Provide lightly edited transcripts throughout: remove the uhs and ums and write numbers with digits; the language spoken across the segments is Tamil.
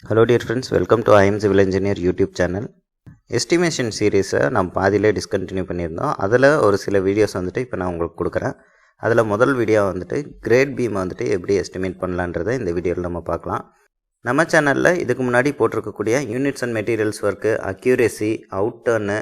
Hello dear friends, welcome to I am Civil Engineer YouTube channel. Estimation சீரீஸை நம்ம பாதியிலே டிஸ்கண்டினியூ பண்ணியிருந்தோம். அதில் ஒரு சில வீடியோஸ் வந்துட்டு இப்போ நான் உங்களுக்கு கொடுக்குறேன். அதில் முதல் வீடியோ வந்துட்டு கிரேட் பீம் வந்துட்டு எப்படி எஸ்டிமேட் பண்ணலான்றதை இந்த வீடியோவில் நம்ம பார்க்கலாம். நம்ம சேனலில் இதுக்கு முன்னாடி போட்டிருக்கக்கூடிய units and materials work, accuracy, out turn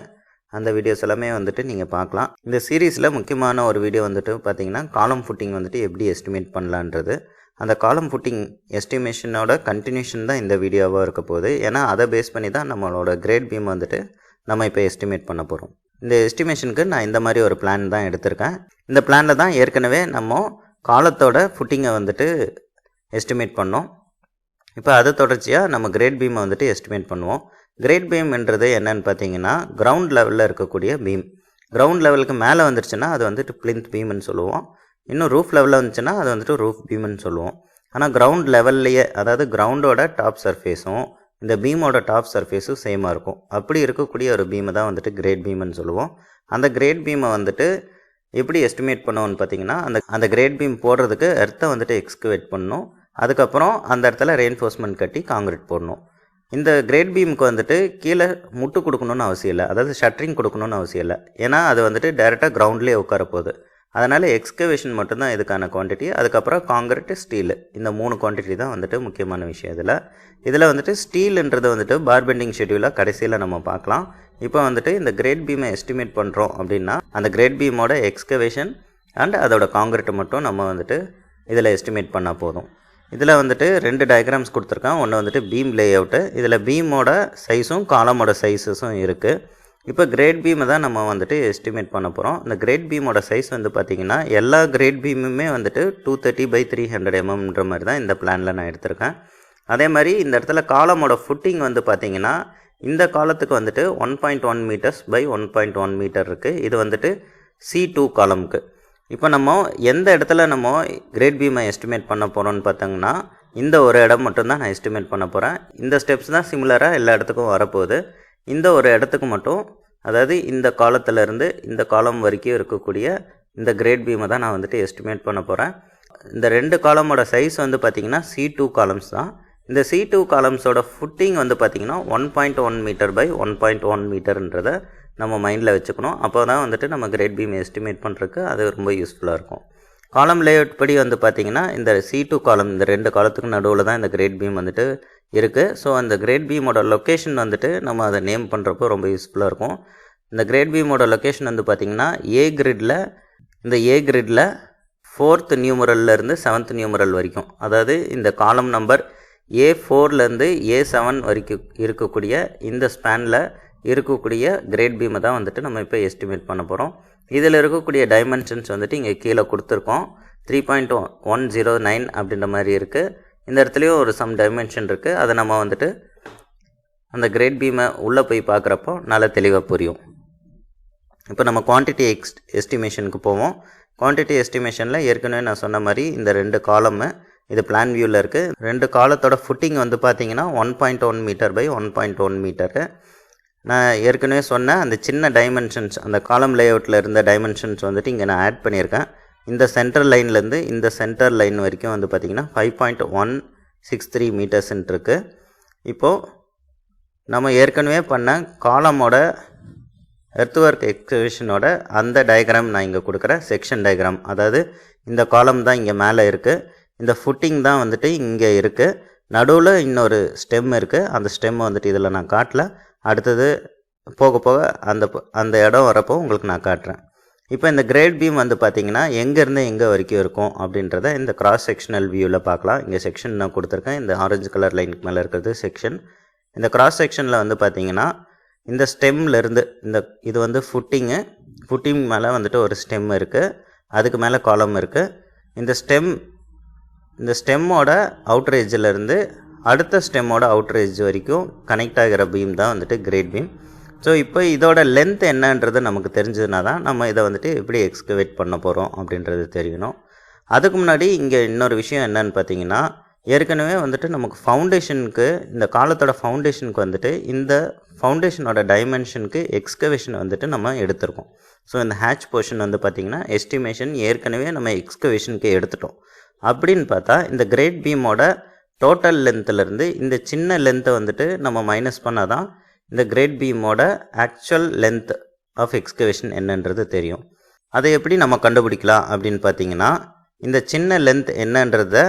அந்த வீடியோஸ் எல்லாமே வந்துட்டு நீங்கள் பார்க்கலாம். இந்த சீரீஸில் முக்கியமான ஒரு வீடியோ வந்துட்டு பார்த்தீங்கன்னா காலம் ஃபுட்டிங் வந்துட்டு எப்படி எஸ்டிமேட் பண்ணலான்றது. அந்த காலம் ஃபுட்டிங் எஸ்டிமேஷனோட கண்டினியூஷன் தான் இந்த வீடியோவாக இருக்க போகுது. ஏன்னா அதை பேஸ் பண்ணி தான் நம்மளோட கிரேட் பீம் வந்துட்டு நம்ம இப்போ எஸ்டிமேட் பண்ண போகிறோம். இந்த எஸ்டிமேஷனுக்கு நான் இந்த மாதிரி ஒரு பிளான் தான் எடுத்திருக்கேன். இந்த பிளானில் தான் ஏற்கனவே நம்ம காலத்தோட ஃபுட்டிங்கை வந்துட்டு எஸ்டிமேட் பண்ணோம். இப்போ அதை தொடர்ச்சியாக நம்ம கிரேட் பீமை வந்துட்டு எஸ்டிமேட் பண்ணுவோம். கிரேட் பீம்ன்றது என்னன்னு பார்த்தீங்கன்னா கிரவுண்ட் லெவலில் இருக்கக்கூடிய பீம். கிரவுண்ட் லெவலுக்கு மேலே வந்துருச்சுன்னா அது வந்துட்டு பிளிந்த் பீம்னு சொல்லுவோம். இன்னும் ரூஃப் லெவலில் வந்துச்சுன்னா அது வந்துட்டு ரூஃப் பீம்னு சொல்லுவோம். ஆனால் கிரவுண்ட் லெவல்லையே, அதாவது கிரவுண்டோட டாப் சர்ஃபேஸும் இந்த பீமோட டாப் சர்ஃபேஸும் சேமாக இருக்கும். அப்படி இருக்கக்கூடிய ஒரு பீமை தான் வந்துட்டு கிரேட் பீம்னு சொல்லுவோம். அந்த கிரேட் பீமை வந்துட்டு எப்படி எஸ்டிமேட் பண்ணுவோன்னு பார்த்தீங்கன்னா, அந்த கிரேட் பீம் போடுறதுக்கு எர்த்தை வந்துட்டு எக்ஸ்கவேட் பண்ணணும். அதுக்கப்புறம் அந்த இடத்துல ரெயின்ஃபோர்ஸ்மெண்ட் கட்டி காங்கிரீட் போடணும். இந்த கிரேட் பீமுக்கு வந்துட்டு கீழே முட்டு கொடுக்கணுன்னு அவசியம் இல்லை, அதாவது ஷட்டரிங் கொடுக்கணுன்னு அவசியம் இல்லை. ஏன்னா அது வந்துட்டு டைரெக்டாக கிரவுண்ட்லேயே உட்கார போகுது. அதனால் எக்ஸ்கவேஷன் மட்டும்தான் இதுக்கான குவான்டிட்டி. அதுக்கப்புறம் காங்கிரீட்டு, ஸ்டீலு, இந்த 3 குவான்டிட்டி தான் வந்துட்டு முக்கியமான விஷயம். இதில் வந்துட்டு ஸ்டீல்ன்றது வந்துட்டு பார்பெண்டிங் ஷெட்யூலாக கடைசியில் நம்ம பார்க்கலாம். இப்போ வந்துட்டு இந்த கிரேட் பீமை எஸ்டிமேட் பண்ணுறோம் அப்படின்னா அந்த கிரேட் பீமோட எக்ஸ்கவேஷன் அண்ட் அதோட காங்கிரீட்டை மட்டும் நம்ம வந்துட்டு இதில் எஸ்டிமேட் பண்ணால் போதும். இதில் வந்துட்டு 2 டயக்ராம்ஸ் கொடுத்துருக்கேன். ஒன்று வந்துட்டு பீம் லே அவுட்டு, இதில் பீமோட சைஸும் காலமோட சைஸஸும் இருக்குது. இப்போ கிரேட் பீமை தான் நம்ம வந்துட்டு எஸ்டிமேட் பண்ண போகிறோம். இந்த கிரேட் பீமோட சைஸ் வந்து பார்த்திங்கன்னா எல்லா கிரேட் பீமுமே வந்துட்டு 230/300 mm மாதிரி தான் இந்த பிளானில் நான் எடுத்திருக்கேன். அதே மாதிரி இந்த இடத்துல காலமோட ஃபுட்டிங் வந்து பார்த்திங்கன்னா இந்த காலத்துக்கு வந்துட்டு 1.1 meters by 1.1 meter இருக்குது. இது வந்துட்டு C2 காலமுக்கு. இப்போ நம்ம எந்த இடத்துல நம்ம கிரேட் பீமை எஸ்டிமேட் பண்ண போகிறோம்னு பார்த்தோங்கன்னா இந்த ஒரு இடம் மட்டும்தான் நான் எஸ்டிமேட் பண்ண போகிறேன். இந்த ஸ்டெப்ஸ் தான் சிமிலராக எல்லா இடத்துக்கும் வரப்போகுது. இந்த ஒரு இடத்துக்கு மட்டும், அதாவது இந்த காலத்திலேருந்து இந்த காலம் வரைக்கும் இருக்கக்கூடிய இந்த கிரேட் பீமை தான் நான் வந்துட்டு எஸ்டிமேட் பண்ண போகிறேன். இந்த 2 காலமோட சைஸ் வந்து பார்த்திங்கன்னா C2 காலம்ஸ் தான். இந்த C2 காலம்ஸோட ஃபுட்டிங் வந்து பார்த்திங்கன்னா 1.1 meter by 1.1 meterன்றதை நம்ம மைண்டில் வச்சுக்கணும். அப்போ தான் வந்துட்டு நம்ம கிரேட் பீம் எஸ்டிமேட் பண்ணுறதுக்கு அது ரொம்ப யூஸ்ஃபுல்லாக இருக்கும். காலம் லேஅவுட் படி வந்து பார்த்திங்கன்னா இந்த C2 காலம், இந்த 2 காலத்துக்கு நடுவில் தான் இந்த கிரேட் பீம் வந்துட்டு இருக்குது. ஸோ அந்த கிரேட் பீமோட லொக்கேஷன் வந்துட்டு நம்ம அதை நேம் பண்ணுறப்போ ரொம்ப யூஸ்ஃபுல்லாக இருக்கும். இந்த கிரேட் பீமோட லொக்கேஷன் வந்து பார்த்திங்கன்னா ஏ கிரிட்டில் 4th நியூமரல்லேருந்து 7th நியூமரல் வரைக்கும், அதாவது இந்த காலம் நம்பர் A4லேருந்து A7 வரைக்கும் இருக்கக்கூடிய இந்த ஸ்பேனில் இருக்கக்கூடிய கிரேட் பீமை தான் வந்துட்டு நம்ம இப்போ எஸ்டிமேட் பண்ண போகிறோம். இதில் இருக்கக்கூடிய டைமென்ஷன்ஸ் வந்துட்டு இங்கே கீழே கொடுத்துருக்கோம். 3.109 அப்படின்ற மாதிரி இருக்குது. இந்த இடத்துலையும் ஒரு சம் டைமென்ஷன் இருக்குது. அதை நம்ம வந்துட்டு அந்த கிரேட் பீமை உள்ளே போய் பார்க்குறப்போ நல்லா தெளிவாக புரியும். இப்போ நம்ம குவான்டிட்டி எஸ்டிமேஷனுக்கு போவோம். குவான்டிட்டி எஸ்டிமேஷனில் ஏற்கனவே நான் சொன்ன மாதிரி இந்த 2 காலமு இது பிளான் வியூவில் இருக்குது. 2 காலத்தோட ஃபுட்டிங் வந்து பார்த்திங்கன்னா 1.1 meter by 1.1 meter. நான் ஏற்கனவே சொன்ன அந்த சின்ன டைமென்ஷன்ஸ், அந்த காலம் லேஅவுட்டில் இருந்த டைமென்ஷன்ஸ் வந்துட்டு இங்கே நான் ஆட் பண்ணியிருக்கேன். இந்த சென்டர் லைன்லேருந்து இந்த சென்டர் லைன் வரைக்கும் வந்து பார்த்திங்கன்னா 5.163 meters இருக்குது. இப்போது நம்ம ஏற்கனவே பண்ண காலமோட எர்த்வொர்க் எக்ஸ்கவேஷனோட அந்த டயக்ராம் நான் இங்கே கொடுக்குறேன், செக்ஷன் டயக்ராம். அதாவது இந்த காலம் தான் இங்கே மேலே இருக்குது, இந்த ஃபுட்டிங் தான் வந்துட்டு இங்கே இருக்குது, நடுவில் இன்னொரு ஸ்டெம் இருக்குது. அந்த ஸ்டெம் வந்துட்டு இதில் நான் காட்டல, அடுத்தது போக போக அந்த இடம் வரப்போ உங்களுக்கு நான் காட்டுறேன். இப்போ இந்த கிரேட் பீம் வந்து பார்த்திங்கன்னா எங்கேருந்து எங்கே வரைக்கும் இருக்கும் அப்படின்றத இந்த கிராஸ் செக்ஷனல் வியூவில் பார்க்கலாம். இங்கே செக்ஷன் நான் கொடுத்துருக்கேன். இந்த ஆரஞ்சு கலர் லைனுக்கு மேலே இருக்கிறது செக்ஷன். இந்த கிராஸ் செக்ஷனில் வந்து பார்த்திங்கன்னா இந்த ஸ்டெம்லேருந்து இது வந்து ஃபுட்டிங் மேலே வந்துட்டு ஒரு ஸ்டெம் இருக்குது, அதுக்கு மேலே காலம் இருக்குது. இந்த ஸ்டெம்மோட அவுட்ரேஜிலேருந்து அடுத்த ஸ்டெம்மோட அவுட்ரேஜ் வரைக்கும் கனெக்ட் ஆகிற பீம் தான் வந்துட்டு கிரேட் பீம். ஸோ இப்போ இதோட லென்த் என்னன்றது நமக்கு தெரிஞ்சதுனா தான் நம்ம இதை வந்துட்டு எப்படி எக்ஸ்கவேட் பண்ண போகிறோம் அப்படின்றது தெரியணும். அதுக்கு முன்னாடி இங்கே இன்னொரு விஷயம் என்னன்னு பார்த்தீங்கன்னா, ஏற்கனவே வந்துட்டு நமக்கு ஃபவுண்டேஷனுக்கு, இந்த காலத்தோட ஃபவுண்டேஷனுக்கு வந்துட்டு இந்த ஃபவுண்டேஷனோட டைமென்ஷனுக்கு எக்ஸ்கவேஷன் வந்துட்டு நம்ம எடுத்திருக்கோம். ஸோ இந்த ஹேட்ச் போர்ஷன் வந்து பார்த்திங்கன்னா எஸ்டிமேஷன் ஏற்கனவே நம்ம எக்ஸ்கவேஷனுக்கு எடுத்துட்டோம். அப்படின்னு பார்த்தா இந்த கிரேட் பீமோட டோட்டல் லென்த்துலேருந்து இந்த சின்ன லென்த்தை வந்துட்டு நம்ம மைனஸ் பண்ணால் தான் இந்த கிரேட் பீமோட ஆக்சுவல் லென்த் ஆஃப் எக்ஸ்கவேஷன் என்னன்றது தெரியும். அதை எப்படி நம்ம கண்டுபிடிக்கலாம் அப்படின்னு பார்த்தீங்கன்னா, இந்த சின்ன லென்த் என்னன்றதை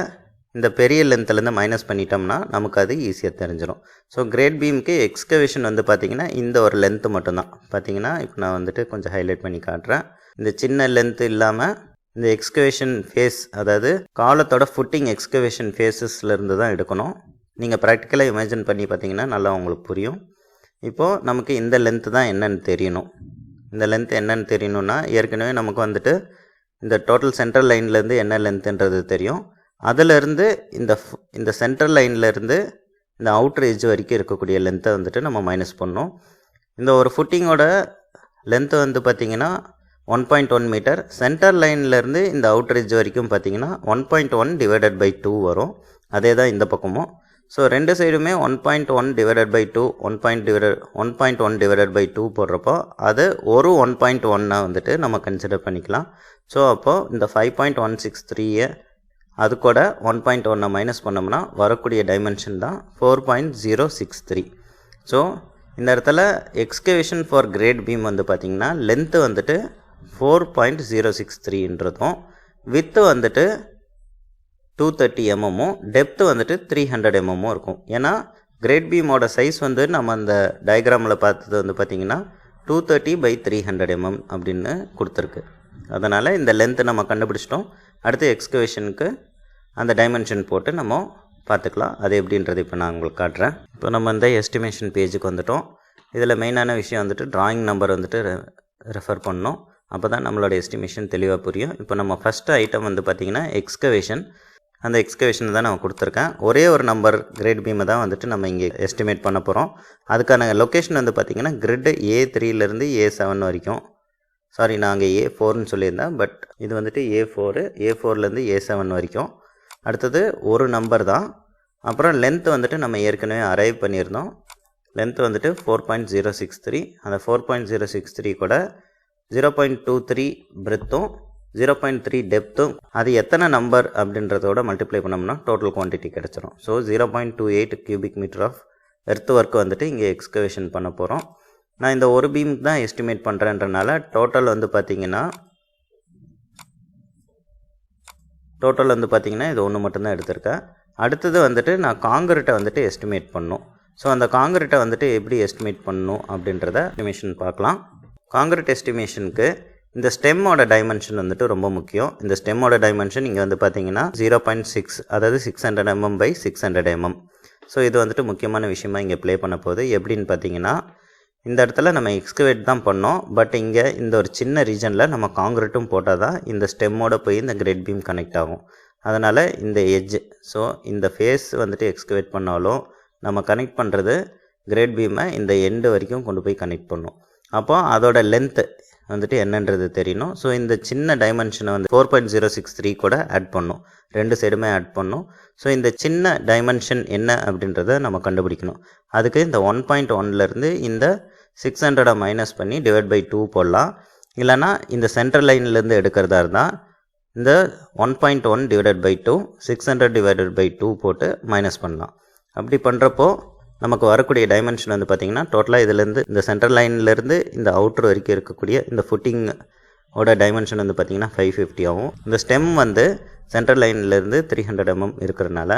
இந்த பெரிய லென்த்துலேருந்து மைனஸ் பண்ணிட்டோம்னா நமக்கு அது ஈஸியாக தெரிஞ்சிடும். ஸோ கிரேட் பீமுக்கு எக்ஸ்கவேஷன் வந்து பார்த்திங்கன்னா இந்த ஒரு லென்த்து மட்டும்தான். பார்த்திங்கன்னா இப்போ நான் வந்துட்டு கொஞ்சம் ஹைலைட் பண்ணி காட்டுறேன். இந்த சின்ன லென்த்து இல்லாமல் இந்த எக்ஸ்கவேஷன் ஃபேஸ், அதாவது காலத்தோட ஃபுட்டிங் எக்ஸ்கவேஷன் ஃபேஸஸ்லேருந்து தான் எடுக்கணும். நீங்கள் ப்ராக்டிக்கலாக இமேஜின் பண்ணி பார்த்தீங்கன்னா நல்லா உங்களுக்கு புரியும். இப்போது நமக்கு இந்த லென்த்து தான் என்னென்னு தெரியணும். இந்த லென்த் என்னென்னு தெரியணுன்னா, ஏற்கனவே நமக்கு வந்துட்டு இந்த டோட்டல் சென்ட்ரல் லைன்லேருந்து என்ன லென்த்துன்றது தெரியும். அதிலேருந்து இந்த சென்ட்ரல் லைன்லேருந்து இந்த அவுட்டர் எட்ஜ் வரைக்கும் இருக்கக்கூடிய லென்த்தை வந்துட்டு நம்ம மைனஸ் பண்ணோம். இந்த ஒரு ஃபுட்டிங்கோட லென்த்து வந்து பார்த்திங்கன்னா 1.1 மீட்டர். சென்டர் லைன்லேருந்து இந்த அவுட்டர் எட்ஜ் வரைக்கும் பார்த்திங்கன்னா 1.1 டிவைடட் பை 2 வரும். அதே தான் இந்த பக்கமும். ஸோ ரெண்டு சைடுமே 1.1 டிவைடட் பை 2 1.1 டிவைடட் பை 2 போடுறப்போ அது ஒரு 1.1 வந்துட்டு நம்ம கன்சிடர் பண்ணிக்கலாம். ஸோ அப்போது இந்த 5.163 அது கூட 1.1 மைனஸ் பண்ணோம்னா வரக்கூடிய டைமென்ஷன் தான் 4.063. ஸோ இந்த இடத்துல எக்ஸ்கவேஷன் ஃபார் கிரேட் பீம் வந்து பார்த்திங்கன்னா லென்த்து வந்துட்டு 4.063ன்றதும் வித்து வந்துட்டு 230 mm டெப்த்து வந்துட்டு 300 mm இருக்கும். ஏன்னா கிரேட் பீமோட சைஸ் வந்து நம்ம அந்த டயக்ராமில் பார்த்தது வந்து பார்த்திங்கன்னா 230 by 300 mm அப்படின்னு கொடுத்துருக்கு. அதனால் இந்த லென்த்து நம்ம கண்டுபிடிச்சிட்டோம். அடுத்து எக்ஸ்கவேஷனுக்கு அந்த டைமென்ஷன் போட்டு நம்ம பார்த்துக்கலாம். அது எப்படின்றது இப்போ நான் உங்களுக்கு காட்டுறேன். இப்போ நம்ம இந்த எஸ்டிமேஷன் பேஜுக்கு வந்துட்டோம். இதில் மெயினான விஷயம் வந்துட்டு ட்ராயிங் நம்பர் வந்துட்டு ரெஃபர் பண்ணணும். அப்போ தான் நம்மளோட எஸ்டிமேஷன் தெளிவாக புரியும். இப்போ நம்ம ஃபஸ்ட்டு ஐட்டம் வந்து பார்த்திங்கன்னா எக்ஸ்கவேஷன். அந்த எக்ஸ்கவேஷன் தான் நான் கொடுத்துருக்கேன். ஒரே ஒரு நம்பர் கிரேட் பீமை தான் வந்துட்டு நம்ம இங்கே எஸ்டிமேட் பண்ண போகிறோம். அதுக்கான லொக்கேஷன் வந்து பார்த்திங்கன்னா கிரிட் A3லேருந்து A7 வரைக்கும். சாரி, நான் அங்கே A4ன்னு சொல்லியிருந்தேன். பட் இது வந்துட்டு A4லேருந்து A7 வரைக்கும். அடுத்தது ஒரு நம்பர் தான். அப்புறம் லென்த் வந்துட்டு நம்ம ஏற்கனவே அரைவ் பண்ணியிருந்தோம். லென்த் வந்துட்டு 4.063. அந்த 4.063 கூட 0.23 பிரெத்தும் 0.3 டெப்த்தும் அது எத்தனை நம்பர் அப்படின்றதோட மல்டிப்ளை பண்ணோம்னா டோட்டல் குவான்டிட்டி கிடச்சிரும். So 0.28 cubic metre of earth work வந்துட்டு இங்கே எக்ஸ்கவேஷன் பண்ண போகிறோம். நான் இந்த ஒரு பீமுக்கு தான் எஸ்டிமேட் பண்ணுறேன்றனால டோட்டல் வந்து பார்த்திங்கன்னா இது ஒன்று மட்டும்தான் எடுத்திருக்கேன். அடுத்தது வந்துட்டு நான் காங்கிரீட்டை வந்துட்டு எஸ்டிமேட் பண்ணணும். ஸோ அந்த காங்கிரீட்டை வந்துட்டு எப்படி எஸ்டிமேட் பண்ணணும் அப்படின்றத எஸ்டிமேஷன் பார்க்கலாம். காங்கிரீட் எஸ்டிமேஷனுக்கு இந்த ஸ்டெம்மோட டைமென்ஷன் வந்துட்டு ரொம்ப முக்கியம். இந்த ஸ்டெம்மோட டைமென்ஷன் இங்கே வந்து பார்த்தீங்கன்னா 0.6, அதாவது 600 mm by 600 mm. ஸோ இது வந்துட்டு முக்கியமான விஷயமா இங்கே ப்ளே பண்ண போகுது. எப்படின்னு பார்த்தீங்கன்னா, இந்த இடத்துல நம்ம எக்ஸ்கவேட் தான் பண்ணோம். பட் இங்கே இந்த ஒரு சின்ன ரீஜனில் நம்ம காங்கிரீட்டும் போட்டால் தான் இந்த ஸ்டெம்மோட போய் இந்த கிரேட் பீம் கனெக்ட் ஆகும். அதனால் இந்த எட்ஜ், ஸோ இந்த ஃபேஸ் வந்துட்டு எக்ஸ்கவேட் பண்ணாலும் நம்ம கனெக்ட் பண்ணுறது கிரேட் பீமை இந்த எண்டு வரைக்கும் கொண்டு போய் கனெக்ட் பண்ணும். அப்போது அதோட லென்த்து வந்துட்டு என்னன்றது தெரியணும். ஸோ இந்த சின்ன டைமென்ஷனை வந்து 4.063 கூட ஆட் பண்ணும். ரெண்டு சைடுமே ஆட் பண்ணும். ஸோ இந்த சின்ன டைமென்ஷன் என்ன அப்படின்றத நம்ம கண்டுபிடிக்கணும். அதுக்கு இந்த 1.1லேருந்து இந்த 600 மைனஸ் பண்ணி டிவைட் பை 2 போடலாம். இல்லைனா இந்த சென்ட்ரல் லைன்லேருந்து எடுக்கிறதா இருந்தால் இந்த 1.1 டிவைடட் பை 2 600 டிவைடட் பை 2 போட்டு மைனஸ் பண்ணலாம். அப்படி பண்ணுறப்போ நமக்கு வரக்கூடிய டைமென்ஷன் வந்து பார்த்திங்கன்னா டோட்டலாக இதிலேருந்து இந்த சென்ட்ரல் லைன்லேருந்து இந்த அவுட்ரு வரைக்கும் இருக்கக்கூடிய இந்த ஃபுட்டிங்கோட டைமென்ஷன் வந்து பார்த்திங்கன்னா 550 ஆகும். இந்த ஸ்டெம் வந்து சென்ட்ரல் லைன்லேருந்து 300 mm இருக்கிறனால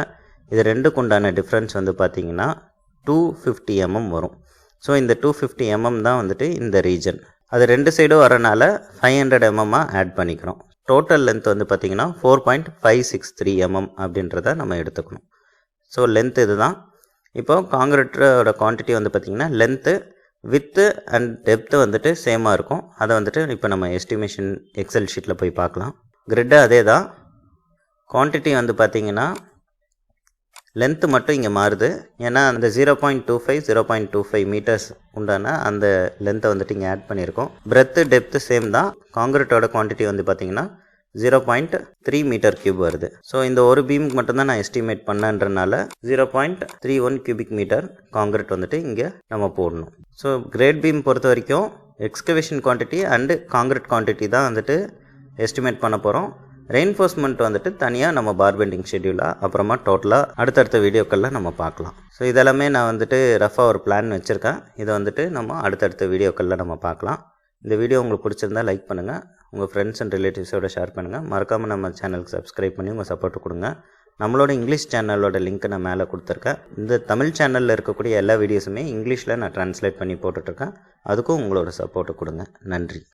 இது ரெண்டுக்கு உண்டான டிஃப்ரென்ஸ் வந்து பார்த்திங்கன்னா 250 mm வரும். ஸோ இந்த 250 mm தான் வந்துட்டு இந்த ரீஜன். அது ரெண்டு சைடும் வரனால 500 mm ஆட் பண்ணிக்கிறோம். டோட்டல் லென்த் வந்து பார்த்திங்கன்னா 4.563 mm அப்படின்றத நம்ம எடுத்துக்கணும். ஸோ லென்த் இது தான். இப்போ காங்கிரீட்டோட குவான்டிட்டி வந்து பார்த்திங்கன்னா லென்த்து வித்து அண்ட் டெப்த்து வந்துட்டு சேமாக இருக்கும். அதை வந்துட்டு இப்போ நம்ம எஸ்டிமேஷன் எக்ஸல் ஷீட்டில் போய் பார்க்கலாம். கிரிட்டு அதே தான். குவான்டிட்டி வந்து பார்த்திங்கன்னா லென்த்து மட்டும் இங்கே மாறுது. ஏன்னா அந்த 0.25 மீட்டர்ஸ் உண்டான அந்த லென்த்தை வந்துட்டு இங்கே ஆட் பண்ணியிருக்கோம். பிரெத்து டெப்த்து சேம் தான். காங்கிரீட்டோட குவான்டிட்டி வந்து பார்த்திங்கன்னா 0.3 மீட்டர் கியூப் வருது. ஸோ இந்த ஒரு பீமுக்கு மட்டும்தான் நான் எஸ்டிமேட் பண்ணன்றனால 0.31 கியூபிக் மீட்டர் காங்கிரீட் வந்துட்டு இங்கே நம்ம போடணும். ஸோ கிரேட் பீம் பொறுத்த வரைக்கும் excavation quantity and concrete quantity தான் வந்துட்டு எஸ்டிமேட் பண்ண போகிறோம். ரெயின்ஃபோர்ஸ்மெண்ட் வந்துட்டு தனியாக நம்ம பார் பெண்டிங் ஷெட்யூலாக அப்புறமா டோட்டலாக அடுத்தடுத்த வீடியோக்களில் நம்ம பார்க்கலாம். ஸோ இதெல்லாமே நான் வந்துட்டு ரஃபாக ஒரு பிளான் வச்சுருக்கேன். இதை வந்துட்டு நம்ம அடுத்தடுத்த வீடியோக்களில் நம்ம பார்க்கலாம். இந்த வீடியோ உங்களுக்கு பிடிச்சிருந்தா லைக் பண்ணுங்கள், உங்கள் ஃப்ரெண்ட்ஸ் அண்ட் ரிலேட்டிவ்ஸோட ஷேர் பண்ணுங்கள். மறக்காமல் நம்ம சேனலுக்கு சப்ஸ்கிரைப் பண்ணி உங்கள் சப்போர்ட் கொடுங்க. நம்மளோட இங்கிலீஷ் சேனலோட லிங்க்கை நான் மேலே கொடுத்துருக்கேன். இந்த தமிழ் சேனலில் இருக்கக்கூடிய எல்லா வீடியோஸுமே இங்கிலீஷில் நான் ட்ரான்ஸ்லேட் பண்ணி போட்டுட்ருக்கேன். அதுக்கும் உங்களோட சப்போர்ட்டை கொடுங்க. நன்றி.